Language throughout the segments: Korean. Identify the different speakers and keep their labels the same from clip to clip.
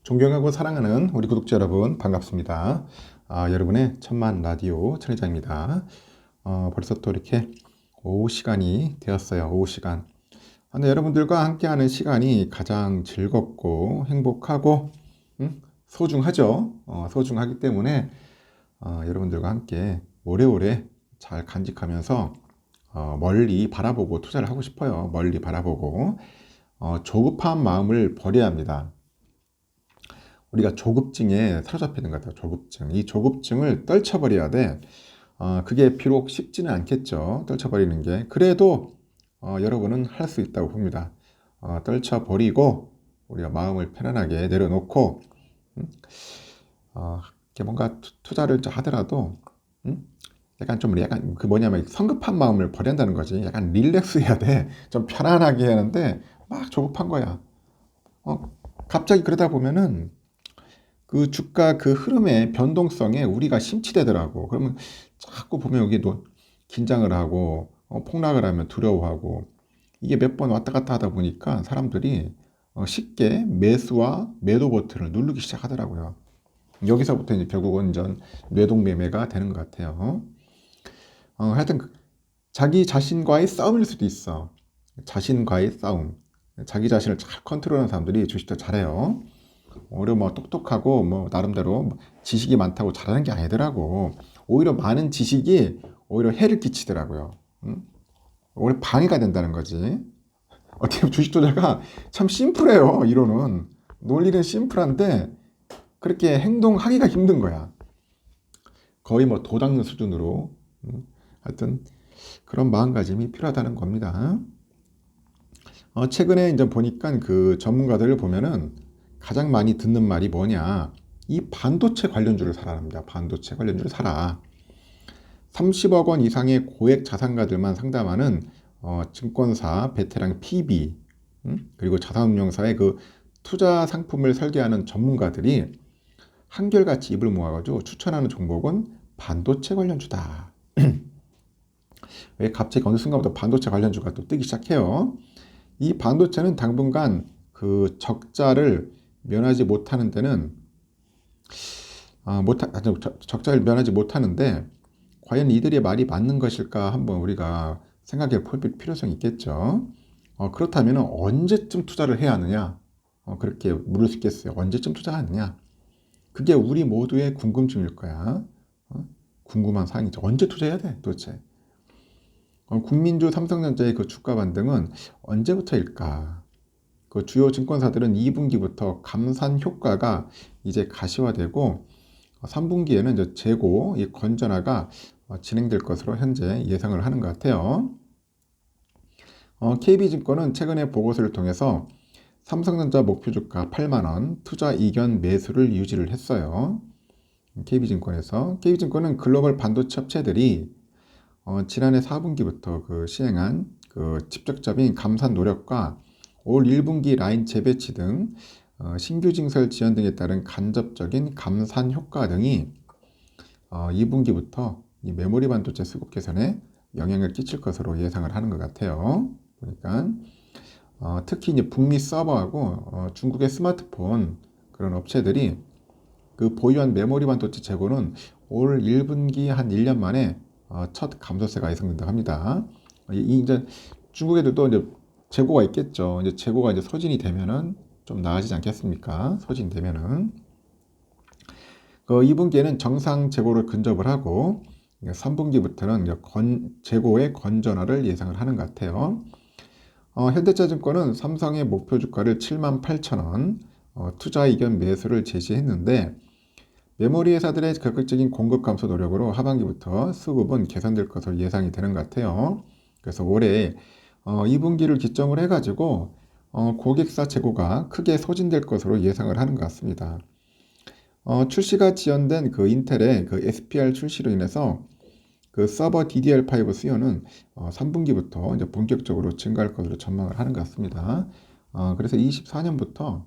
Speaker 1: 존경하고 사랑하는 우리 구독자 여러분 반갑습니다. 여러분의 천만 라디오 천혜장입니다. 벌써 또 이렇게 오후 시간이 되었어요. 오후 시간. 근데 여러분들과 함께하는 시간이 가장 즐겁고 행복하고 소중하죠. 소중하기 때문에 여러분들과 함께 오래오래 잘 간직하면서 멀리 바라보고 투자를 하고 싶어요. 멀리 바라보고 조급한 마음을 버려야 합니다. 우리가 조급증에 사로잡히는 것 같아요. 조급증. 이 조급증을 떨쳐버려야 돼. 그게 비록 쉽지는 않겠죠. 떨쳐버리는 게. 그래도 여러분은 할 수 있다고 봅니다. 떨쳐버리고 우리가 마음을 편안하게 내려놓고 이렇게 뭔가 투자를 하더라도 약간 그 뭐냐면 성급한 마음을 버린다는 거지. 약간 릴렉스 해야 돼. 좀 편안하게 하는데 막 조급한 거야. 갑자기 그러다 보면은 그 주가 그 흐름의 변동성에 우리가 심취되더라고. 그러면 자꾸 보면 여기도 긴장을 하고 폭락을 하면 두려워하고 이게 몇 번 왔다 갔다 하다 보니까 사람들이 쉽게 매수와 매도 버튼을 누르기 시작하더라고요. 여기서부터 이제 결국은 전 뇌동매매가 되는 것 같아요. 하여튼 자기 자신과의 싸움일 수도 있어. 자신과의 싸움. 자기 자신을 잘 컨트롤하는 사람들이 주식도 잘해요. 오히려 뭐 똑똑하고 뭐 나름대로 지식이 많다고 잘하는 게 아니더라고. 오히려 많은 지식이 오히려 해를 끼치더라고요. 오히려 방해가 된다는 거지. 어떻게 보면 주식 투자가 참 심플해요. 이론은 논리는 심플한데 그렇게 행동하기가 힘든 거야. 거의 뭐 도닦는 수준으로. 하여튼 그런 마음가짐이 필요하다는 겁니다. 최근에 이제 보니까 그 전문가들을 보면은 가장 많이 듣는 말이 뭐냐. 이 반도체 관련주를 사라 합니다. 반도체 관련주를 사라. 30억 원 이상의 고액 자산가들만 상담하는 증권사 베테랑 PB 그리고 자산운용사의 그 투자 상품을 설계하는 전문가들이 한결같이 입을 모아가지고 추천하는 종목은 반도체 관련주다. 왜 갑자기 어느 순간부터 반도체 관련주가 또 뜨기 시작해요. 이 반도체는 당분간 그 적자를 면하지 못하는 데는 적자를 면하지 못하는데 과연 이들의 말이 맞는 것일까 한번 우리가 생각해 볼 필요성이 있겠죠. 그렇다면 언제쯤 투자를 해야 하느냐? 그렇게 물을 수 있겠어요. 언제쯤 투자하느냐? 그게 우리 모두의 궁금증일 거야. 궁금한 사항이죠. 언제 투자해야 돼, 도대체? 국민주 삼성전자의 그 주가 반등은 언제부터일까? 그 주요 증권사들은 2분기부터 감산 효과가 이제 가시화되고 3분기에는 이제 재고 이 건전화가 진행될 것으로 현재 예상을 하는 것 같아요. KB증권은 최근에 보고서를 통해서 삼성전자 목표 주가 8만 원 투자 이견 매수를 유지를 했어요. KB증권은 글로벌 반도체 업체들이 지난해 4분기부터 그 시행한 그 직접적인 감산 노력과 올 1분기 라인 재배치 등 신규 증설 지연 등에 따른 간접적인 감산 효과 등이 2분기부터 이 메모리 반도체 수급 개선에 영향을 끼칠 것으로 예상을 하는 것 같아요. 그러니까 특히 이제 북미 서버하고 중국의 스마트폰 그런 업체들이 그 보유한 메모리 반도체 재고는 올 1분기 한 1년 만에 첫 감소세가 예상된다고 합니다. 이제 중국에도 또 이제 재고가 있겠죠. 이제 재고가 이제 소진이 되면은 좀 나아지지 않겠습니까? 소진되면은. 그 2분기에는 정상 재고를 근접을 하고 3분기부터는 재고의 건전화를 예상을 하는 것 같아요. 현대차증권은 삼성의 목표 주가를 78,000원, 투자 이견 매수를 제시했는데 메모리 회사들의 적극적인 공급 감소 노력으로 하반기부터 수급은 개선될 것으로 예상이 되는 것 같아요. 그래서 올해 2분기를 기점으로 해가지고 고객사 재고가 크게 소진될 것으로 예상을 하는 것 같습니다. 출시가 지연된 그 인텔의 그 SPR 출시로 인해서 그 서버 DDR5 수요는 3분기부터 이제 본격적으로 증가할 것으로 전망을 하는 것 같습니다. 그래서 24년부터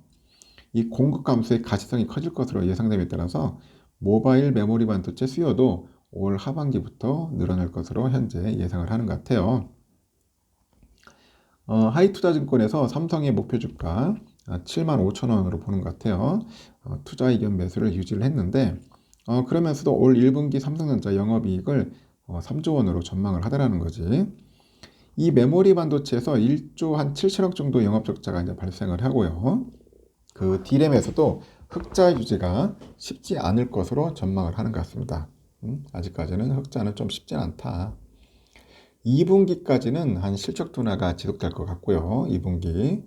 Speaker 1: 이 공급 감소의 가시성이 커질 것으로 예상됨에 따라서 모바일 메모리 반도체 수요도 올 하반기부터 늘어날 것으로 현재 예상을 하는 것 같아요. 하이투자증권에서 삼성의 목표 주가 75,000원으로 보는 것 같아요. 투자 이견 매수를 유지를 했는데 그러면서도 올 1분기 삼성전자 영업이익을 3조 원으로 전망을 하더라는 거지. 이 메모리 반도체에서 1조 한 7천억 정도 영업 적자가 이제 발생을 하고요. 그 D램에서도 흑자 유지가 쉽지 않을 것으로 전망을 하는 것 같습니다. 아직까지는 흑자는 좀 쉽지 않다. 2분기까지는 한 실적 둔화가 지속될 것 같고요. 2분기.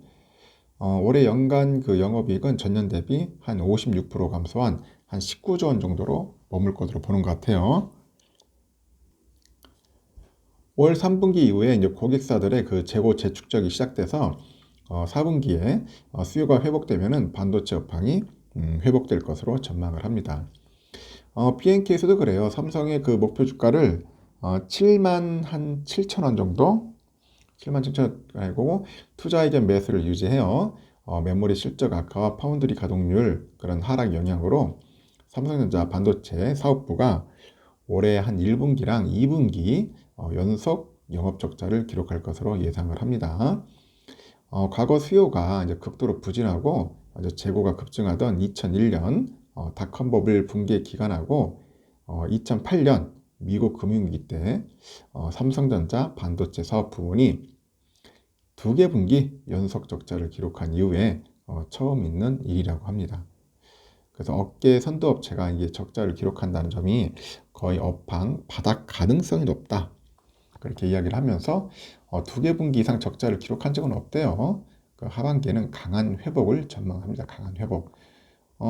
Speaker 1: 올해 연간 그 영업이익은 전년 대비 한 56% 감소한 한 19조 원 정도로 머물 것으로 보는 것 같아요. 올 3분기 이후에 이제 고객사들의 그 재고 재축적이 시작돼서 4분기에 수요가 회복되면은 반도체 업황이 회복될 것으로 전망을 합니다. BNK에서도 그래요. 삼성의 그 목표 주가를 7만 한 7천 원 정도 7만 7천 원이고 투자 이견 매수를 유지해요. 메모리 실적 악화와 파운드리 가동률 그런 하락 영향으로 삼성전자 반도체 사업부가 올해 한 1분기랑 2분기 연속 영업 적자를 기록할 것으로 예상을 합니다. 과거 수요가 이제 극도로 부진하고 이제 재고가 급증하던 2001년 닷컴 버블 붕괴 기간하고 2008년 미국 금융위기 때 삼성전자 반도체 사업 부문이 두 개 분기 연속 적자를 기록한 이후에 처음 있는 일이라고 합니다. 그래서 업계 선도업체가 이게 적자를 기록한다는 점이 거의 업황 바닥 가능성이 높다. 그렇게 이야기를 하면서 두 개 분기 이상 적자를 기록한 적은 없대요. 그 하반기에는 강한 회복을 전망합니다. 강한 회복.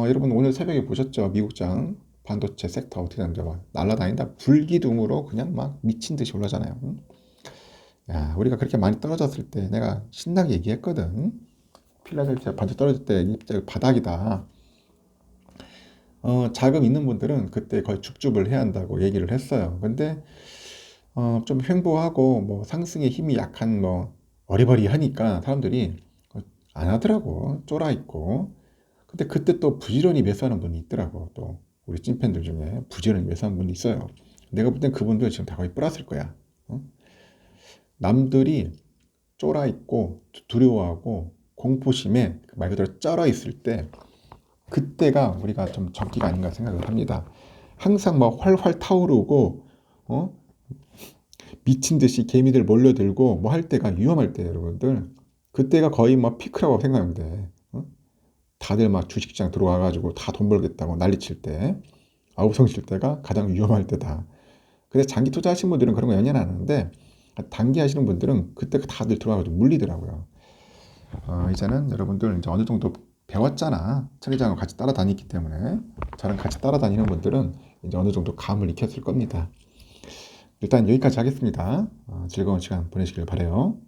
Speaker 1: 여러분 오늘 새벽에 보셨죠? 미국장 반도체 섹터 어떻게 되는지 날라다닌다. 불기둥으로 그냥 막 미친 듯이 올라잖아요. 야, 우리가 그렇게 많이 떨어졌을 때 내가 신나게 얘기했거든. 필라델피아 반도체 떨어질 때 입장 바닥이다. 자금 있는 분들은 그때 거의 줍줍을 해야 한다고 얘기를 했어요. 근데 좀 횡보하고 뭐 상승의 힘이 약한 뭐 어리버리하니까 사람들이 안 하더라고. 쫄아 있고. 근데 그때 또 부지런히 매수하는 분이 있더라고. 또 우리 찐팬들 중에 부지런히 매수하는 분이 있어요. 내가 볼 땐 그분들 지금 다 거의 플러스일 거야. 남들이 쫄아 있고 두려워하고 공포심에 말 그대로 쩔어 있을 때 그때가 우리가 좀 적기가 아닌가 생각을 합니다. 항상 막 활활 타오르고 미친 듯이 개미들 몰려들고 뭐 할 때가 위험할 때 여러분들 그때가 거의 막 피크라고 생각하면 돼. 다들 막 주식시장 들어와가지고 다 돈 벌겠다고 난리칠 때 아우성 칠 때가 가장 위험할 때다. 그래서 장기 투자하시는 분들은 그런 거 연연 안 하는데 단기 하시는 분들은 그때 다들 들어와가지고 물리더라고요. 이제는 여러분들 이제 어느 정도 배웠잖아. 천리장을 같이 따라다녔기 때문에 저랑 같이 따라다니는 분들은 이제 어느 정도 감을 익혔을 겁니다. 일단 여기까지 하겠습니다. 즐거운 시간 보내시길 바라요.